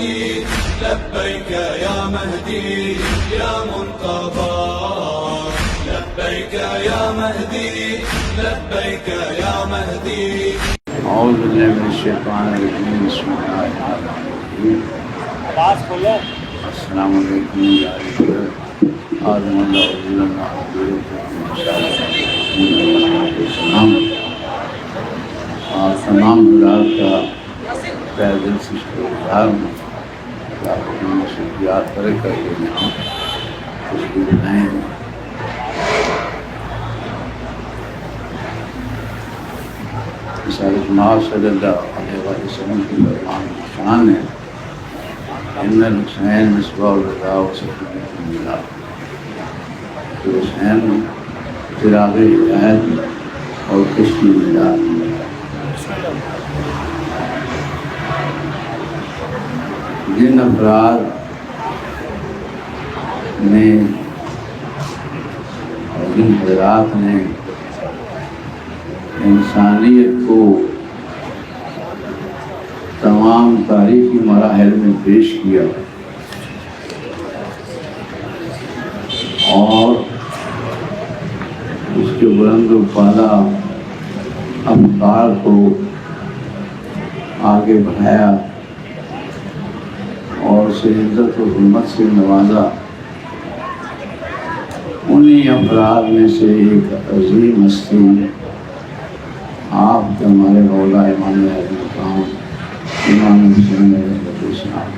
مهدي لبيك يا مهدي يا منتظر لبيك يا مهدي لبيك يا مهدي. أعوذ بالله من الشيطان الرجيم. بسم الله الرحمن الرحيم. السلام علیکم آدم اللہ تمام حضرات کا تہ دل سے شکریہ ہوں کہ آپ اپنی مصروفیات پرے کر کے یہاں خوشبو بنائیں. سارے جماعت صلی اللہ علیہ وسلم کی فرمان شان ہے ان الحسین مصباح الرضا و سکینۃ الملا. کہ حسین چراغ ہدایت اور کشتی ملا. جن افراد نے اور جن حضرات نے انسانیت کو تمام تاریخی مراحل میں پیش کیا اور اس کے بلند و بالا افکار کو آگے بڑھایا اور اسے عزت و حرمت سے نوازا، انہی افراد میں سے ایک عظیم ہستی آپ کے ہمارے مولا امام اہل مقام امام حسین علیہ السلام،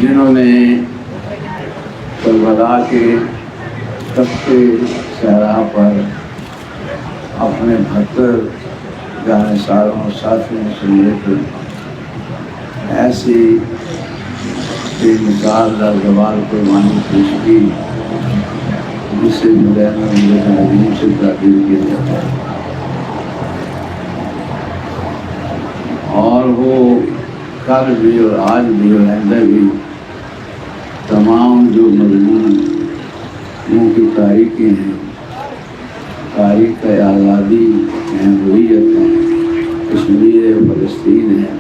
جنہوں نے کربلا کے تختے صحرا پر اپنے 72 جانے ساروں اور ساتھیوں سے لے کر ایسی بے مثال لازوال قربانی پیش کی جسے مدینہ عظیم سے تعبیر کیا جاتا ہے. اور وہ کل بھی اور آج بھی اور آئندہ بھی تمام جو مضمون کی تاریخیں ہیں، تاریخ آزادی ہیں، ہوئیت ہیں، کشمیر فلسطین ہے،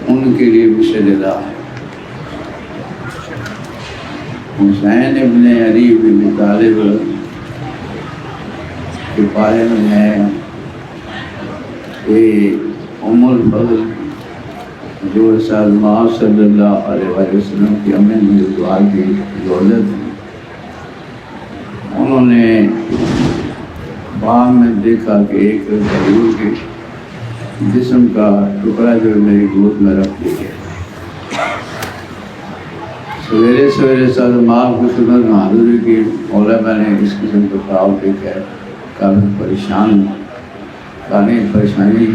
ان کے لیے بھی شجرا ہے. حسین ابن علی بن طالب کے بارے میں ہے کہ الفضل جو سازماں صلی اللہ علیہ وسلم کی امن مردوار کی دولت ہے، انہوں نے باغ میں دیکھا کہ ایک ضرور کے جسم کا ٹکڑا جو میری گود میں رکھ دیا گیا. سویرے سویرے سازماں کی خدمت میں حاضری کی. مولا میں نے اس قسم کا خواب دیکھا ہے، کافی پریشان ہوں. کافی پریشانی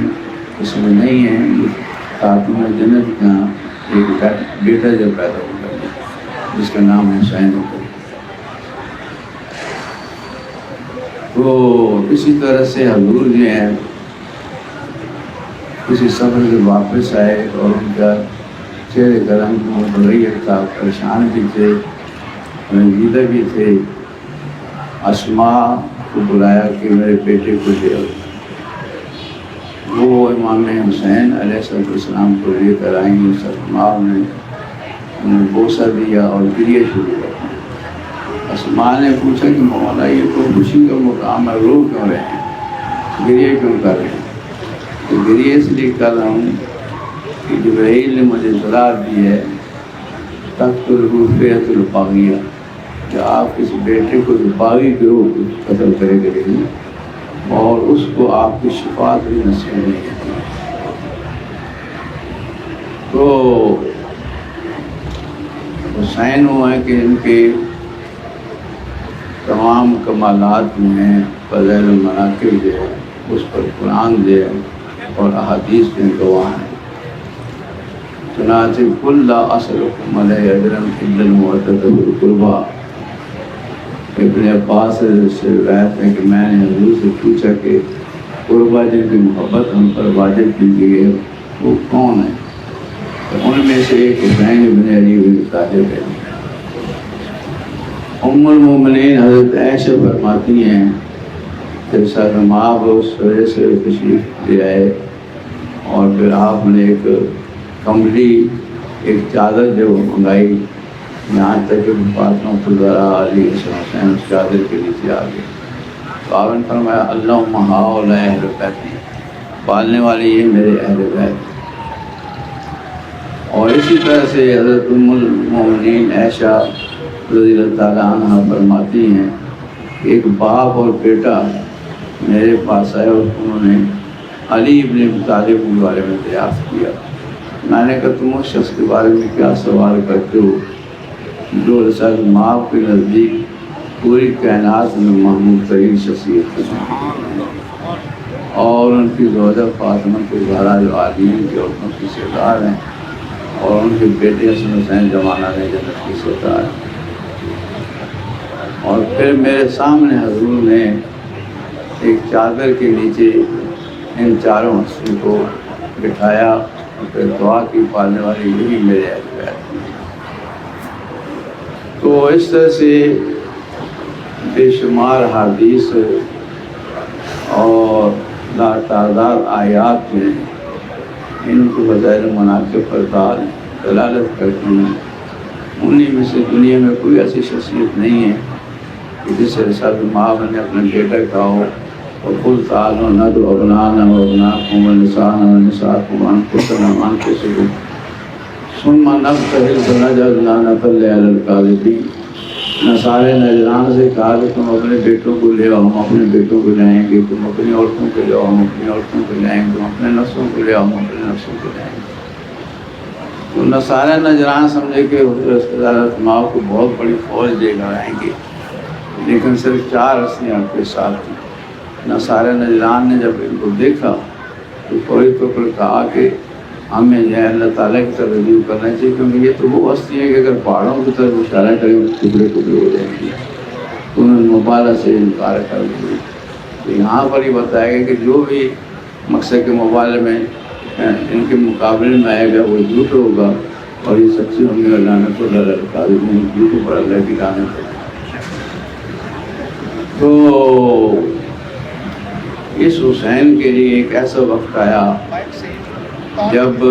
اس میں نہیں ہے، خاتون جنت کا ایک بیٹا جب پیدا ہوتا ہے جس کا نام حسین ہوتا ہے. تو اسی طرح سے حضور جو ہیں کسی سفر سے واپس آئے اور ان کا چہرے کا رنگ متغیر تھا، پریشان بھی تھے، رنجیدہ بھی تھے. اسماء کو بلایا کہ میرے بیٹے کو لے آؤ. وہ امام حسین علیہ السلام کو لے کر آئیں. اسماء نے انہیں بوسہ دیا اور گریہ شروع کر. اسماء نے پوچھا کہ مولا یہ تو خوشی کا مقام ہے، رو کیوں رہے ہیں، گریہ کیوں کر رہے ہیں؟ تو گریہ اس لیے کر رہا ہوں کہ جبرائیل نے مجھے اطلاع دی ہے تقتل فئۃ الباغیہ کہ آپ کسی بیٹے کو باغی گروہ کو قتل کرے گے اور اس کو آپ کی شفاعت بھی نصیب نہیں ہے. تو حسین ہوا ہے کہ ان کے تمام کمالات میں فضائل المناقب جو ہے اس پر قرآن جو ہے اور احادیث میں گواہ ہیں. چنانچہ قل لا اسألکم علیہ اجرا الا المودۃ فی القربی. ابن عباس سے روایت ہے کہ میں نے حضور سے پوچھا کہ قربا جن کی محبت ہم پر واجب کی گئی ہے وہ کون ہے؟ تو ان میں سے ایک حسین ابن علی بن طالب ہے. ام المومنین حضرت عائشہ فرماتی ہیں کہ سازماں اس وجہ سے تشریف لے آئے اور پھر آپ نے ایک کمبلی ایک چادر جو منگائی، یہاں تک کہ فاطمہ الزہرا علی حسین اس چادر کے نیچے آ گئے. تو آپ نے فرمایا اللہم ہؤلاء اہل بیتی، پالنے والے یہ میرے اہل بیت. اور اسی طرح سے حضرت ام المؤمنین عائشہ رضی اللہ تعالیٰ عنہ فرماتی ہیں کہ ایک باپ اور بیٹا میرے پاس آئے اور انہوں نے علی ابن ابی طالب کے بارے میں دریافت کیا. میں نے کہا تم اس شخص کے بارے میں کیا سوال کرتے ہو جو رسول ماں کے نزدیک پوری کائنات میں محمود ترین شخصیت ہے، اور ان کی زوجہ فاطمہ الزہرا جو عالمین کی عورتوں کی سردار ہیں، اور ان کے بیٹے حسن حسین زمانہ میں جنت کی سردار ہیں. اور پھر میرے سامنے حضور نے ایک چادر کے نیچے ان چاروں ہستیوں کو بٹھایا اور پھر دعا کی پالنے والی یہی میرے اہل بیت. تو اس طرح سے بے شمار حدیث اور لاتعداد آیات میں ان کو بظاہر مناقب پر دلالت کرتی ہیں. انہیں میں سے دنیا میں کوئی ایسی شخصیت نہیں ہے کہ جس سے رسالت مآب نے اپنے بیٹا کہا ہو وَقُلْ تَعَالَوْا نَدْعُوا أَبْنَاءَنَا وَأَبْنَاءَكُمْ وَنِسَاءَنَا وَنِسَاءَكُمْ وَأَنفُسَنَا وَأَنفُسَكُمْ ثُمَّ نَبْتَهِلْ فَنَجْعَلْ لَعْنَةَ اللَّهِ عَلَى الْكَاذِبِينَ. نصارے نجران سے کہا کہ تم اپنے بیٹوں کو لے آؤ، ہم اپنے بیٹوں کو لائیں گے، تم اپنی عورتوں کو لے آؤ، ہم اپنی عورتوں کو لائیں گے، تم اپنے نفسوں کو لے آؤ، ہم اپنے نفسوں کو لائیں گے. تو نصارے نجران سمجھے کہ حضرت ماں کو بہت بڑی فوج دے کر آئیں گے، لیکن صرف 4 ہستیاں آپ کے ساتھ تھیں. نصارے نجران نے جب ان کو دیکھا تو فوری طور پر کہا کہ ہمیں جو ہے اللہ تعالیٰ کی طرف رجوع کرنا چاہیے، کیونکہ یہ تو وہ ہستی ہے کہ اگر پہاڑوں کی طرف اشارہ کریں ٹکڑے ٹکڑے ہو جائیں گے. تو انہوں نے مبالغہ سے انکار کر دیا. تو یہاں پر یہ بتایا گیا کہ جو بھی مقصد کے مبالغے میں ان کے مقابلے میں آئے گا وہ جھوٹ ہوگا، اور یہ سچے ہوں گے. لعنت اللہ علی الکاذبین، جھوٹوں پر اللہ کی لعنت ہے. تو اس حسین کے لیے ایک ایسا وقت آیا جب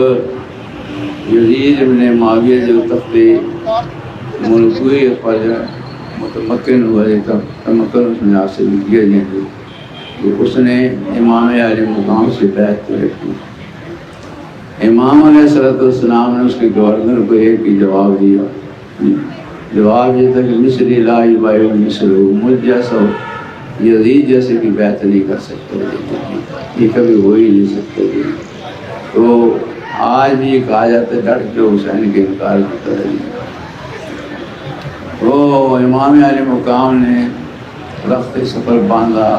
یزید ابن معاویہ جو تخت ملکوی پر متمکن ہوا تھا، تمکن اس نے حاصل کیا جائے، تو اس نے امام علیہ مقام سے بیعت کی. امام علیہ السلام نے اس کے گورنر کو ایک ہی جواب دیا. جواب یہ تھا کہ مصری لا یبایع مثلہ، مجھ جیسا یزید جیسے کی بیعت نہیں کر سکتے، یہ کبھی ہو ہی نہیں سکتے. تو آج بھی کہا جاتا ہے ڈٹ کے حسین کے انکار کرتا ہے. تو امام علیہ مقام نے رخت سفر باندھا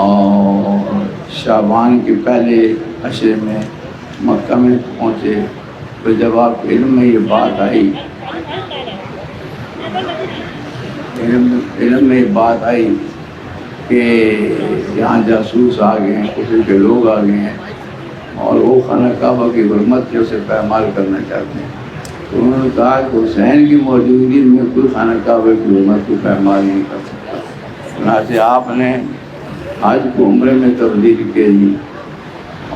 اور شعبان کے پہلے عشرے میں مکہ میں پہنچے. تو جب آپ کے علم میں یہ بات آئی، علم میں یہ بات آئی کہ یہاں جاسوس آ گئے ہیں، کفر کے لوگ آ گئے ہیں، اور وہ خانہ کعبہ کی حرمت کے اسے پامال کرنا چاہتے ہیں، تو انہوں نے کہا کہ حسین کی موجودگی میں کوئی خانہ کعبہ کی حرمت کو پامال نہیں کر سکتا. چنانچہ آپ نے حج کو عمرے میں تبدیل کی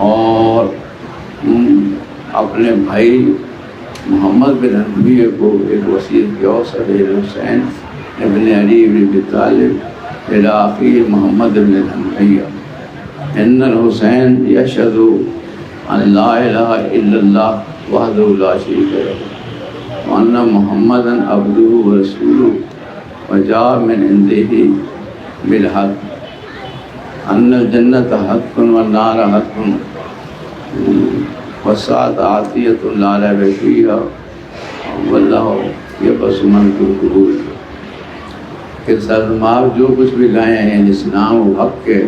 اور اپنے بھائی محمد بن حنفیہ کو ایک وصیت کی اوصل حسین ابن علی ابن ابی طالب الی اخی محمد بن حنفیہ ان الحسین یشہد ان لا الہ الا اللہ وحدہ لا شریک لہ وان محمدا عبدہ ورسولہ وجاء من عنده بالحق ان الجنۃ حق والنار حق والساعۃ آتیۃ لا ریب فیہا واللہ یبعث من فی القبور. کہ سرمار جو کچھ بھی لائے ہیں اسلام وہ حق ہے،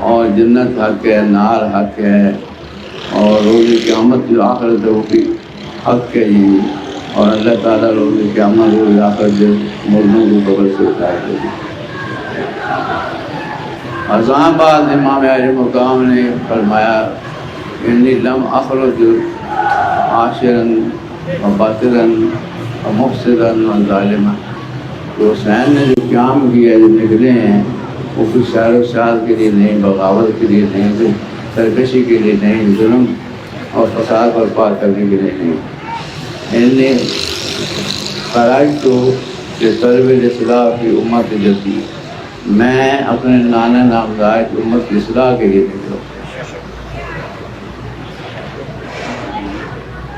اور جنت حق ہے، نار حق ہے، اور روز قیامت جو آخرت ہے وہ بھی حق ہے ہی. اور اللہ تعالیٰ روز قیامت روز آخرت جو مردوں کو قبر سے اٹھائے گا. ازاں بعد امام علیہ مقام نے فرمایا انی لم اخرج عاشرا و باطلا و مفسدا و ظالما. تو حسین نے جو قیام کیا جو نکلے ہیں وہ کچھ شعر و شعر کے لیے نہیں، بغاوت کے لیے نہیں تھے، سرکشی کے لیے نہیں، ظلم اور فساد برپا کرنے کے لیے نہیں۔ ان نے خراج تو کہ طلب الاصلاح کی امت جدید، میں اپنے نانا نامزاد کی امت کی اصلاح کے لیے نکلا۔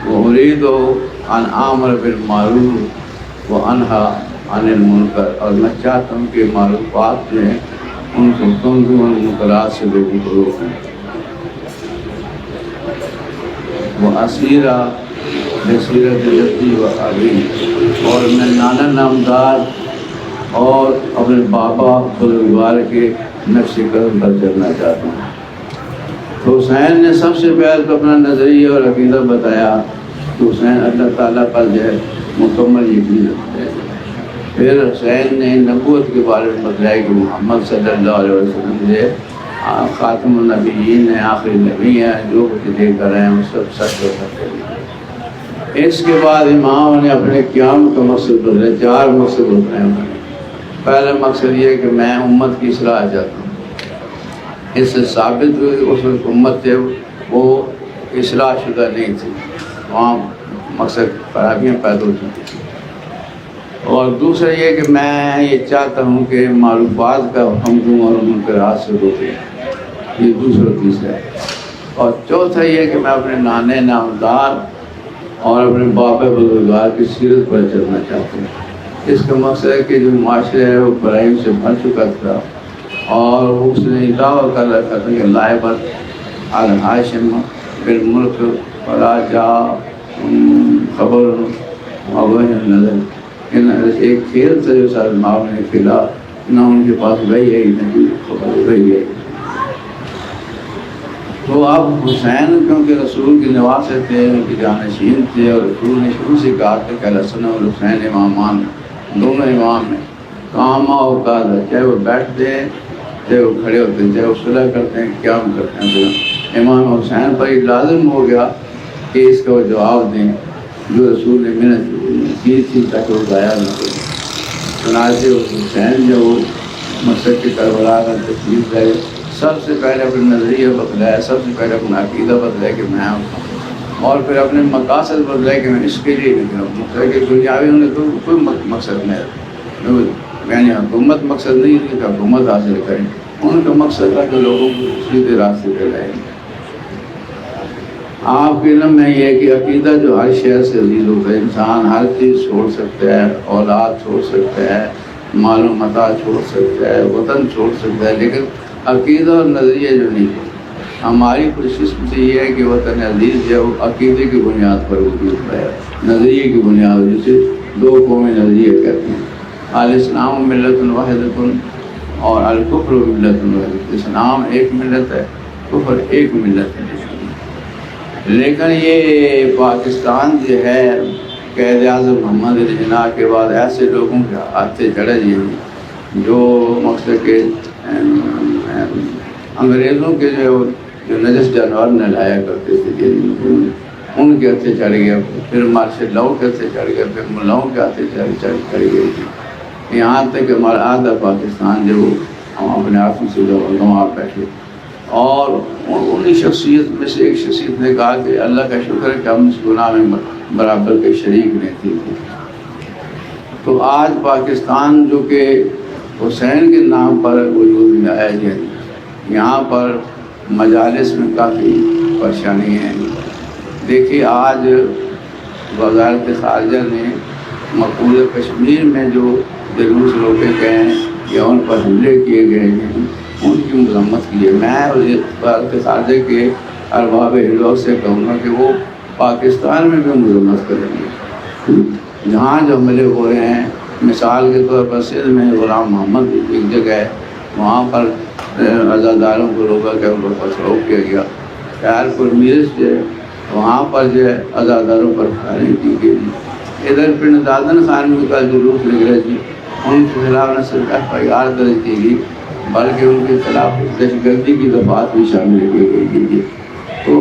وارید ان آمر بالمعروف و انہا عن المنکر، اور میں چاہتا ہوں کہ معروفات جو ہیں ان کو تنظیم المنکرات سے لوگوں کو روکیں۔ وہ اسیرہ بصیرت جدی و ابی، اور میں نانا نامدار اور اپنے بابا بزرگوار کے نقش قدم پر چلنا چاہتا ہوں۔ تو حسین نے سب سے پہلے تو اپنا نظریہ اور عقیدہ بتایا کہ حسین اللہ تعالیٰ پر جو ہے مکمل یقین رکھتے ہیں۔ پھر حسین نے نبوت کے بارے میں بتایا کہ محمد صلی اللہ علیہ وسلم جو خاتم النبیین ہیں، آخری نبی ہیں، جو کچھ دے کر ہیں وہ سب سچ و سچ ہیں۔ اس کے بعد امام نے اپنے قیام کا مقصد بدلے، 4 مقصد ہوتے ہیں۔ پہلا مقصد یہ کہ میں امت کی اصلاح چاہتا ہوں۔ اس سے ثابت ہوئی کہ اس وقت امت تھے وہ اصلاح شدہ نہیں تھی، وہاں مقصد خرابیاں پیدا ہو چکی تھیں۔ اور دوسرا یہ کہ میں یہ چاہتا ہوں کہ معروفات کا حکم دوں اور منکرات سے روکیں، یہ دوسرا تیسرا ہے۔ اور چوتھا یہ کہ میں اپنے نانے نامدار اور اپنے باپ بزرگوار کی سیرت پر چلنا چاہتا ہوں۔ اس کا مقصد ہے کہ جو معاشرہ ہے وہ برائیوں سے بھر چکا تھا، اور اس نے دعویٰ کر رکھا تھا کہ لائبت الحاشم بالملک ولا جا خبر نظر، ایک کھیل تھا جو سارے ماں نے کھیلا، نہ ان کے پاس گئی ہے نہ خبر گئی ہے۔ تو اب حسین کیونکہ رسول کے نواسے تھے، ان کے جانشین تھے، اور رسول نے شروع سے کہا تھا کہ الحسن اور حسین امامان، دونوں امام ہیں، کام اوقات ہے، چاہے وہ بیٹھتے ہیں چاہے وہ کھڑے ہوتے ہیں، چاہے وہ صلح کرتے ہیں قیام کرتے ہیں۔ امام حسین پر یہ لازم ہو گیا کہ اس کا وہ جواب دیں جو رسول نے محنت کی تھی تاکہ وہ ضائع نہ ہو۔ چنانچہ حسین جو مقصد کے کربلا کا تشریف لائے، سب سے پہلے اپنے نظریہ بدلایا، سب سے پہلے اپنا عقیدہ بدلایا کہ میں ہوں، اور پھر اپنے مقاصد بدلائے کہ میں اس کے لیے نکلا ہوں کہ دنیاوی انہوں نے کوئی مقصد نہیں، یعنی حکومت مقصد نہیں ہے کہ حکومت حاصل کریں، ان کا مقصد تھا کہ لوگوں کو سیدھے راستے پہ لائیں۔ آپ کے علم میں یہ ہے کہ عقیدہ جو ہر شہر سے عزیز ہوتا ہے، انسان ہر چیز چھوڑ سکتا ہے، اولاد چھوڑ سکتا ہے، مال و متاع چھوڑ سکتا ہے، وطن چھوڑ سکتا ہے، لیکن عقیدہ اور نظریہ جو نہیں ہے۔ ہماری خوش قسمتی یہ ہے کہ وطن عزیز جو وہ عقیدے کی بنیاد پر وجود ہے، نظریے کی بنیاد، جسے 2 قومی نظریے کہتے ہیں، الاسلام ملت واحدۃ اور الکفر ملت واحدۃ۔ اسلام ایک ملت ہے، کفر ایک ملت ہے۔ لیکن یہ پاکستان جو ہے قائد اعظم محمد علی جناح کے بعد ایسے لوگوں کے ہاتھے چڑھے جو مقصد کے انگریزوں کے جو نجس جانور نہلایا کرتے تھے ان کے ہاتھے چڑھ گیا، پھر مارشل لاؤ کے ہاتھے چڑھ گیا، پھر ملاؤں کے ہاتھے چڑھ گئی تھی، یہاں تک کہ ہمارا آدھا پاکستان جو ہم اپنے ہاتھوں سے گنوا بیٹھے۔ اور انہی شخصیت میں سے ایک شخصیت نے کہا کہ اللہ کا شکر ہے کہ ہم اس گناہ میں برابر کے شریک نہیں تھے۔ تو آج پاکستان جو کہ حسین کے نام پر وجود میں آیا ہے، یہاں پر مجالس میں کافی پریشانی ہے۔ دیکھیے آج وزارت خارجہ نے مقبوضہ کشمیر میں جو جلوس روکے گئے ہیں یا ان پر حملے کیے گئے ہیں ان کی مذمت کی ہے۔ میں وزارت خارجہ کے ارباب حلوق سے کہوں گا کہ وہ پاکستان میں بھی مذمت کریں گے۔ جہاں جو حملے ہو رہے ہیں، مثال کے طور پر سندھ میں غلام محمد ایک جگہ ہے، وہاں پر عزاداروں کو روکا گیا، ان کو فروغ کیا گیا۔ خیرپور میرس جو ہے وہاں پر جو ہے عزاداروں پر فائرنگ کی گئی۔ ادھر پنڈ دادن خان میں کا جلوس نکلا جی، ان کے خلاف نہ صرف FIR درج کی گئی بلکہ ان کے خلاف دہشت گردی کی دفعات بھی شامل کی گئی۔ تو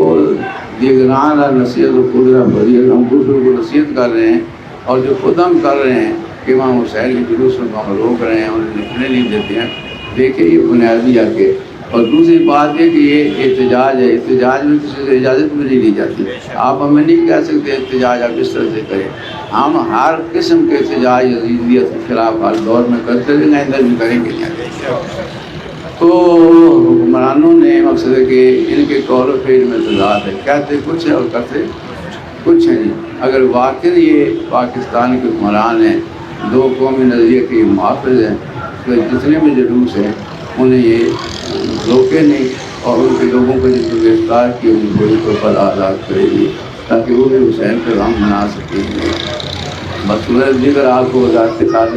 دیگران نصیحت و قدرہ بریت، ہم دوسروں کو نصیحت کر رہے ہیں اور جو خود ہم کر رہے ہیں کہ امام حسین کے جلوس کو ہم روک رہے ہیں، انہیں نکلنے نہیں دیتے ہیں۔ دیکھیں یہ بنیادی ہے کہ اور دوسری بات یہ کہ یہ احتجاج ہے، احتجاج میں کسی سے اجازت بھی نہیں دی جاتی. آپ ہمیں نہیں کہہ سکتے احتجاج آپ اس طرح سے کریں. ہم ہر قسم کے احتجاج یزیدیت کے خلاف ہر دور میں کرتے رہیں گے، آئندہ بھی کریں گے. تو حکمرانوں نے مقصد ہے کہ ان کے قول و فعل میں تضاد ہے، کہتے کچھ ہے اور کرتے کچھ ہے نہیں. اگر واقعی یہ پاکستان کے حکمران ہیں، دو قومی نظریے کے محافظ ہیں، تو جتنے بھی جلوس ہیں انہیں یہ روکے نہیں اور ان کے لوگوں کو جس کو گرفتار کیے ان کو اس پر آزاد کرے گی تاکہ وہ بھی حسین کا غم منا سکیں. بس دیگر آپ کو وزارت کے ساتھ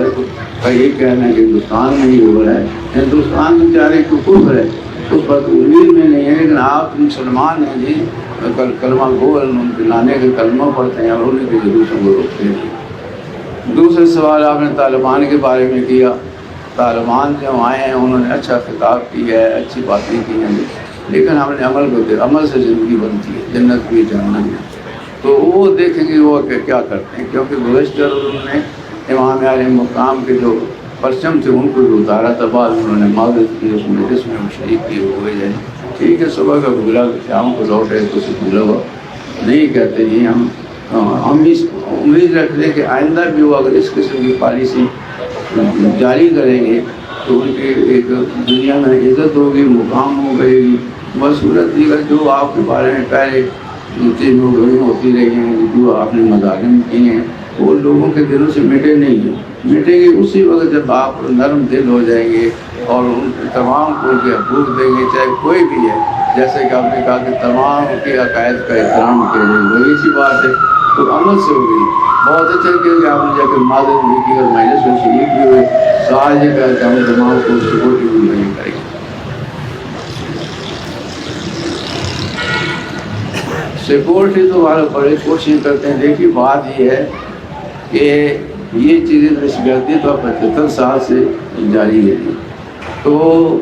کا یہ کہنا ہے کہ ہندوستان میں ہی ہو رہا ہے. ہندوستان میں بیچارے کو کفر ہے، اس پر تو امید میں نہیں ہے، لیکن آپ مسلمان ہیں جی، کلمہ گو ان کے لانے کے کلمہ پڑھتے ہیں اور انہیں کے جلوسوں کو روکتے ہیں. دوسرے سوال آپ نے طالبان کے بارے میں کیا. طالبان جو آئے ہیں انہوں نے اچھا خطاب کیا ہے، اچھی باتیں کی ہیں، لیکن ہم نے عمل سے زندگی بنتی ہے، جنت بھی جہنم ہے. تو وہ دیکھیں گے وہ کیا کرتے ہیں، کیونکہ گزشتہ انہوں نے امام علیہ مقام کے جو پرچم تھے ان کو بھی اتارا تھا، بعد انہوں نے معذرت کی اس مجلس میں شریک کیے ہوئے جائیں. ٹھیک ہے، صبح کا بھولا شام کو لوٹے تو اسے بھولا ہوا نہیں کہتے جی. ہم اس امید رکھتے ہیں کہ آئندہ بھی وہ اگر اس قسم کی پالیسی جاری کریں گے تو ان کی ایک دنیا میں عزت ہوگی، مقام ہو گئے گی. بصورت دیگر جو آپ کے بارے میں پہلے چیزیں ہوتی رہی ہیں، جو آپ نے مظالم کیے ہیں، وہ لوگوں کے دلوں سے مٹے نہیں ہیں. مٹیں گے اسی وقت جب آپ نرم دل ہو جائیں گے اور ان تمام کو ان کے حقوق دیں گے، چاہے کوئی بھی ہے. جیسے کہ آپ نے کہا کہ تمام کے عقائد کا احترام کیا جائے، وہی سی بات ہے. تو عمل سے ہوگی. بہت اچھا کیا کہ آپ نے جا کے معذرت بھی کی اور مجلس میں شریک بھی ہوئے. سوال یہ کہا کہ ہم تمام کو سپورٹ بھی نہیں کریں گے. سپورٹ ہی تو ہمارا بڑے کوشش کرتے ہیں. دیکھیے بات یہ ہے کہ یہ چیزیں دہشتگردی تو 75 سال سے جاری ہے، تو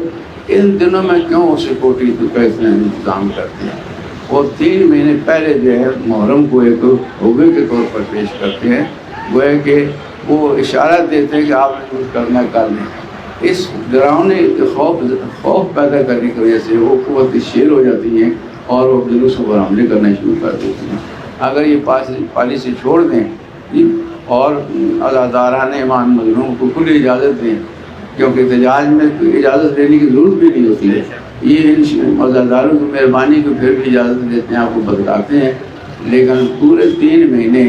ان دنوں میں کیوں سیکورٹی کا اتنا انتظام کرتے ہیں؟ اور 3 مہینے پہلے جو ہے محرم کو ایک ہوگے کے طور پر پیش کرتے ہیں، وہ ہے کہ وہ اشارہ دیتے ہیں کہ آپ نے کچھ کرنا کر لیں. اس ڈراؤنے خوف پیدا کرنے کی وجہ سے وہ قوت شیر ہو جاتی ہیں اور وہ جلوسوں پر حملے کرنا شروع کر دیتے ہیں. اگر یہ پالیسی چھوڑ دیں اور عزاداران امام مظلوم کو کھلی اجازت دیں، کیونکہ احتجاج میں اجازت لینے کی ضرورت بھی نہیں ہوتی ہے، یہ عزاداروں کی مہربانی کو پھر بھی اجازت دیتے ہیں، آپ کو بتلاتے ہیں. لیکن پورے 3 مہینے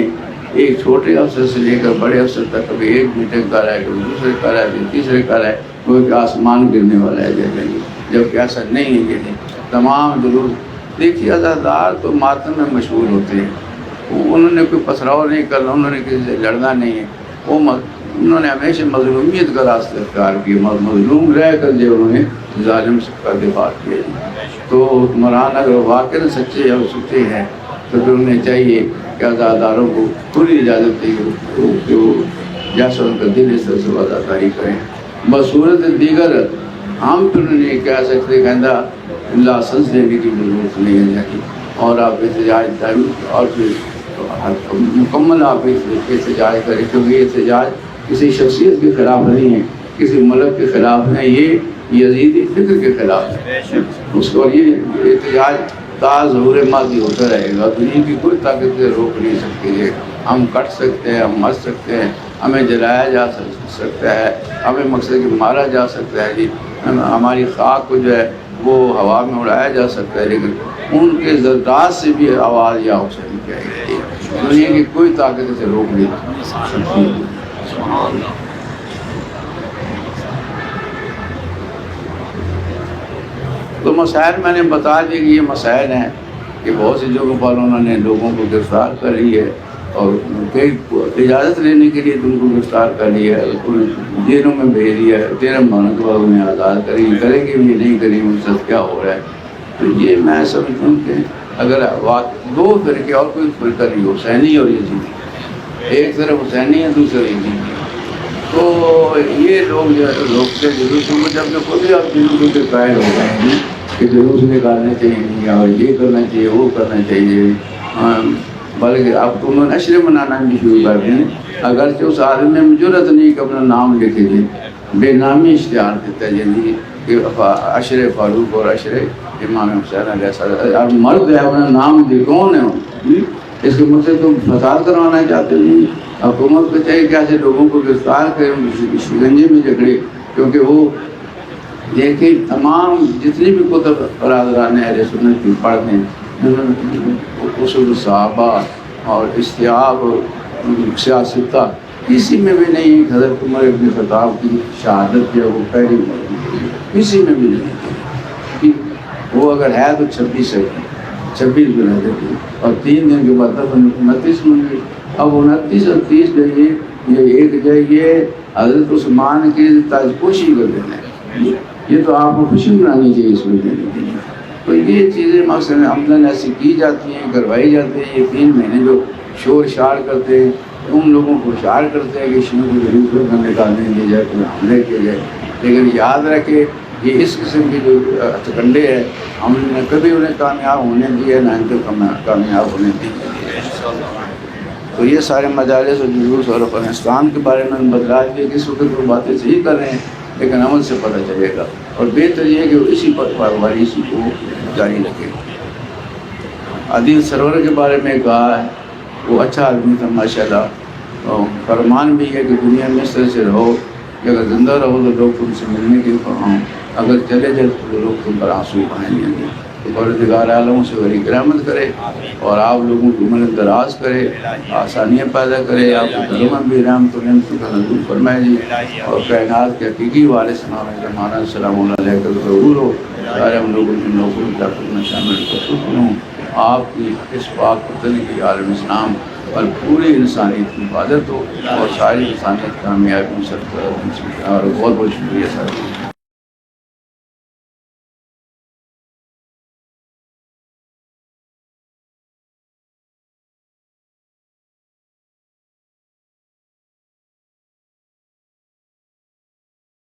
ایک چھوٹے افسر سے لے کر بڑے افسر تک کبھی ایک میٹنگ کر رہا ہے، کبھی دوسرے کر رہا ہے، کبھی تیسرے کر رہا ہے، کوئی کہ آسمان گرنے والا ہے جیسے، جبکہ ایسا نہیں ہے. کہ تمام جلوس دیکھیے عزادار تو ماتم میں مشہور ہوتے ہیں، انہوں نے کوئی پسراؤ نہیں کرنا، انہوں نے کسی سے لڑنا نہیں ہے. وہ انہوں نے ہمیشہ مظلومیت کا راستہ اختیار کیا، مظلوم رہ کر جو انہوں نے ظالم کا دفاع کیا. تو حکمران اگر واقعی سچے اور سچے ہیں تو پھر انہیں چاہیے کہ عزاداروں کو پوری اجازت دی کہ وہ جیسا ان کا دل اس طرح سے عزاداری کریں. بصورت دیگر ہم پھر نہیں کہہ سکتے کہ لائسنس دینے کی ضرورت نہیں ہے اور آپ احتجاج اور پھر مکمل آپ احتجاج کریں، کیونکہ یہ احتجاج کسی شخصیت کے خلاف نہیں ہے، کسی ملک کے خلاف نہیں، یہ یزیدی فکر کے خلاف ہے. اس کو یہ احتجاج تا ظہور ماضی ہوتا رہے گا، دنیا کی کوئی طاقت سے روک نہیں سکتی ہے. ہم کٹ سکتے ہیں، ہم مر سکتے ہیں، ہمیں جلایا جا سکتا ہے، ہمیں مقصد کہ مارا جا سکتا ہے جی، ہماری خاک کو جو ہے وہ ہوا میں اڑایا جا سکتا ہے، لیکن ان کے ذرات سے بھی آواز یا حسین کیا ہے، دنیا کی کوئی طاقت سے روک نہیں سکتی. تو مسائل میں نے بتا دی کہ یہ مسائل ہیں کہ بہت سے جگہوں پر انہوں نے لوگوں کو گرفتار کر لی ہے اور کئی اجازت لینے کے لیے ان کو گرفتار کر لیا ہے، جیلوں میں بھیج دیا ہے. 13 مہینوں کے بعد انہیں آزاد کریں گے کہ یہ نہیں کریں گے، ان سے کیا ہو رہا ہے. تو یہ میں سمجھتا ہوں کہ اگر دو فرقے اور کوئی فرقہ نہیں، حسینی اور یزیدی، ایک طرف حسینی ہے دوسرا یزیدی، تو یہ لوگ جو ہے روکتے جلوس کو، جبکہ خود ہی آپ جلوسوں کے قائل ہو گئے ہیں کہ جلوس نکالنے چاہیے اور یہ کرنا چاہیے وہ کرنا چاہیے. بلکہ اب تو انہوں نے عشرے منانا بھی شروع کر دیں، اگرچہ اس آدمی میں جرأت نہیں کہ اپنا نام لکھے جائے، بے نامی اشتہار دیتا ہے. یعنی کہ عشر فاروق اور عشر امام حسین علیہ السلام، اور مرد ہے انہیں نام دے کون ہے، اس کے مجھ سے تم فساد کروانا چاہتے نہیں. حکومت کو چاہیے کہ ایسے لوگوں کو گرفتار کریں، شکنجے میں جکڑے، کیونکہ وہ دیکھیں تمام جتنی بھی کتب برادران اہل سنت کی پڑھتے ہیں، اصول الصحابہ اور استیاب سیاستہ، کسی میں بھی نہیں حضرت عمر ابن خطاب کی شہادت جو وہ پہلی کسی میں بھی نہیں. وہ اگر ہے تو 26 بنا دیتی، اور 3 دن کے بعد 29 میں بھی. اب 29 اور 30 جو یہ ایک جو یہ حضرت عثمان کی تاجپوشی کر دینا ہے، یہ تو آپ کو خوشی منانی چاہیے اس میں دینے کے لیے. تو یہ چیزیں مقصد عملاً ایسی کی جاتی ہیں، کروائی جاتی ہیں. یہ 3 مہینے جو شور شار کرتے ہیں، ان لوگوں کو شعار کرتے ہیں کہ شیعوں کو ضرور کو نکالنے دیا جائے، کوئی حملے کیے جائے. لیکن یاد رکھے یہ اس قسم کی جو ہتھکنڈے ہیں، ہم نے کبھی انہیں کامیاب ہونے دیا نہ ان کو کامیاب ہونے دی. تو یہ سارے مجالس اور جلوس اور افغانستان کے بارے میں بدلا دیے کہ اس وقت وہ باتیں صحیح کر رہے ہیں، لیکن عمل سے پتہ چلے گا. اور بہتر یہ ہے کہ وہ اسی پر کاروباری اسی کو جاری رکھے. عادل سرور کے بارے میں کہا ہے وہ اچھا آدمی تھا ماشاء اللہ. فرمان بھی ہے کہ دنیا میں اس طرح سے رہو کہ اگر زندہ رہو تو لوگ تم سے ملنے کے فرماؤں، اگر چلے جائے تو لوگ تم پر آنسو بہائیں گے. پروردگار عالم سے بڑی کرامت کرے اور آپ لوگوں کی عمر دراز کرے، آسانیاں پیدا کرے، آپ کو دلوں بھی رحمت کا نزول فرمائے جی. اور کائنات کے حقیقی وارث مانا سلام اللہ علیہ کا ضرور ہو. سارے ہم لوگوں کی نوکری طاقت میں شامل کر ہوں. آپ کی اس پاک پتن کی عالم اسلام اور پوری انسانیت کی حفاظت ہو اور ساری انسانیت کامیابی اور بہت بہت شکریہ سر.